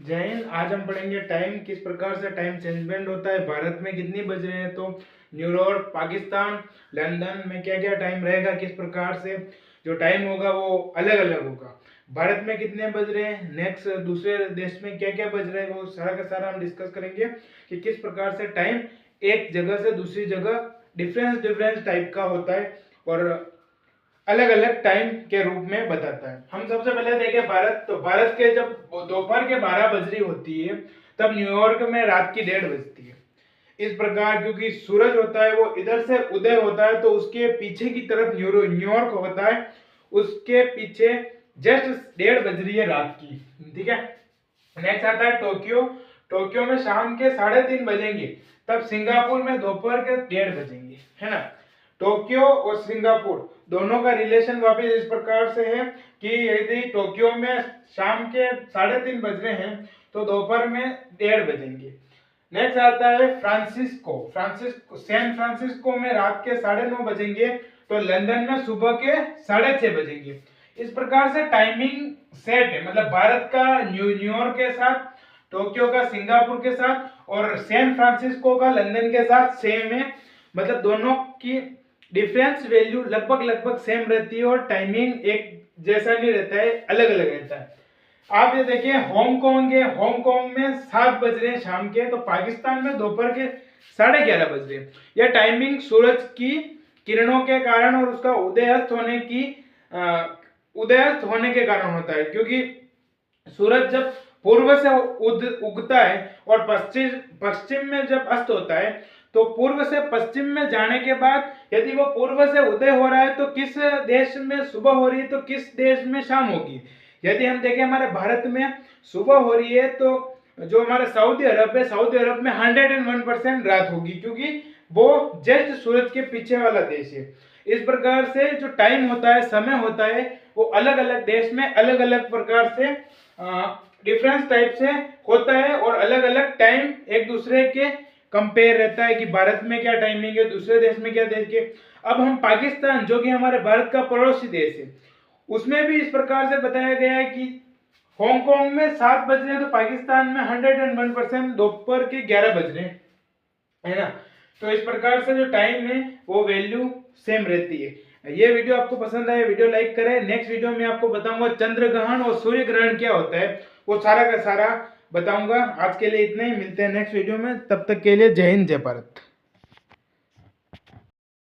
जय हिंद। आज हम पढ़ेंगे टाइम किस प्रकार से टाइम चेंजमेंट होता है, भारत में कितनी बज रहे हैं, तो न्यूयॉर्क, पाकिस्तान, लंदन में क्या क्या टाइम रहेगा, किस प्रकार से जो टाइम होगा वो अलग अलग होगा। भारत में कितने बज रहे हैं, नेक्स्ट दूसरे देश में क्या क्या बज रहे हैं, वो सारा का सारा हम डिस्कस करेंगे कि किस प्रकार से टाइम एक जगह से दूसरी जगह डिफरेंस टाइप का होता है और अलग अलग टाइम के रूप में बताता है। हम सबसे पहले देखें भारत, तो भारत के जब दोपहर के 12 बज रही होती है तब न्यूयॉर्क में रात की 1:30 बजती है। इस प्रकार क्योंकि सूरज होता है वो इधर से उदय होता है तो उसके पीछे की तरफ न्यूयॉर्क होता है, उसके पीछे जस्ट 1:30 बज रही है रात की। ठीक है, नेक्स्ट आता है टोक्यो। टोक्यो में शाम के 3:30 बजेंगे, तब सिंगापुर में दोपहर के 1:30 बजेंगे, है ना। टोक्यो और सिंगापुर दोनों का रिलेशन वापस इस प्रकार से है कि यदि टोक्यो में शाम के 3:30 बज रहे हैं तो दोपहर में 1:30 बजेंगे। नेक्स्ट आता है फ्रांसिस्को सैन फ्रांसिस्को में रात के 9:30 बजेंगे, तो लंदन में सुबह के 6:30 बजेंगे। इस प्रकार से टाइमिंग सेट है, मतलब भारत का न्यूयॉर्क के साथ, टोक्यो का सिंगापुर के साथ और सैन फ्रांसिस्को का लंदन के साथ सेम है। मतलब दोनों की डिफरेंस वैल्यू लगभग सेम रहती है और टाइमिंग एक जैसा नहीं रहता है, अलग अलग रहता है। आप ये देखिए हांगकांग है, हांगकांग में 7 बज रहे हैं शाम के, तो पाकिस्तान में दोपहर के 11:30 बज रहे हैं। यह टाइमिंग सूरज की किरणों के कारण और उसका उदयस्त होने के कारण होता है, क्योंकि सूरज जब पूर्व से उगता है और पश्चिम में जब अस्त होता है, तो पूर्व से पश्चिम में जाने के बाद यदि वो पूर्व से उदय हो रहा है तो किस देश में सुबह हो रही है, तो किस देश में शाम होगी। यदि हम देखें हमारे भारत में सुबह हो रही है तो जो हमारा सऊदी अरब है, सऊदी अरब में 101% रात होगी, क्योंकि वो जस्ट सूरज के पीछे वाला देश है। इस प्रकार से जो टाइम होता है, समय होता है, वो अलग अलग देश में अलग अलग प्रकार से डिफरेंस टाइप से होता है और अलग अलग टाइम एक दूसरे के कंपेयर रहता है कि भारत में क्या टाइमिंग है, दूसरे देश में क्या देश के। अब हम पाकिस्तान जो कि हमारे भारत का पड़ोसी देश है, उसमें भी इस प्रकार से बताया गया है कि हांगकांग में 7 बज रहे हैं तो पाकिस्तान में 101% दोपहर के 11 बज रहे हैं, है ना। तो इस प्रकार से जो टाइम है वो वैल्यू सेम रहती है। ये वीडियो आपको पसंद आए, वीडियो लाइक करें। नेक्स्ट वीडियो में आपको बताऊंगा चंद्र ग्रहण और सूर्य ग्रहण क्या होता है, वो सारा का सारा बताऊंगा। आज के लिए इतना ही, मिलते हैं नेक्स्ट वीडियो में, तब तक के लिए जय हिंद जय भारत।